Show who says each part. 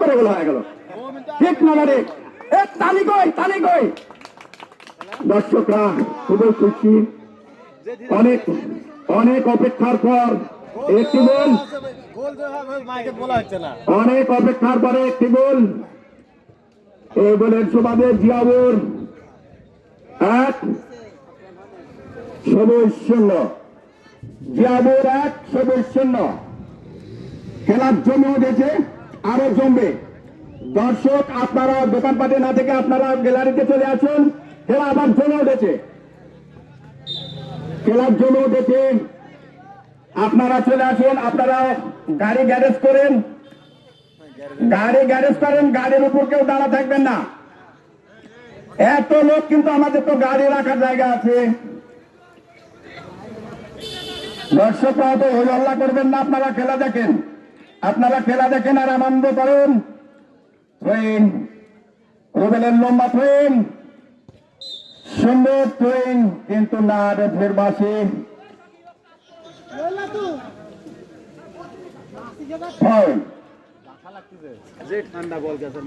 Speaker 1: করে গোল হয়ে গেল। ঠিক না রে? তালি কই দর্শকরা খুবই খুশি। অনেক অনেক অপেক্ষার পর একটি গোল, অনেক অপেক্ষার পরে একটি গোল। এই গোলের সুবাদে জিয়াবুর 1 সবুজ 0, জিয়াবুর 1 সবুজ 0। খেলার জমে উঠেছে, আরো জমবে। দর্শক আপনারা দোকানপাটে না থেকে আপনারা গ্যালারিতে চলে আসুন। খেলা আবার জমে উঠেছে, খেলার জমে উঠেছে। আপনারা চলে আসুন, আপনারা গাড়ি গ্যারেজ করেন, গাড়ির উপর কেউ দাঁড়া থাকবেন না। এত লোক, কিন্তু আমাদের তো গাড়ি রাখার জায়গা আছে। দর্শকরা তো হই হল্লা করবেন না, আপনারা খেলা দেখেন আর আনন্দ করেন। রুবেলের লম্বা থ্রোয়িং, সুন্দর থ্রোয়িং, কিন্তু না রেফারির বাঁশি।
Speaker 2: ঠান্ডা বল গেছে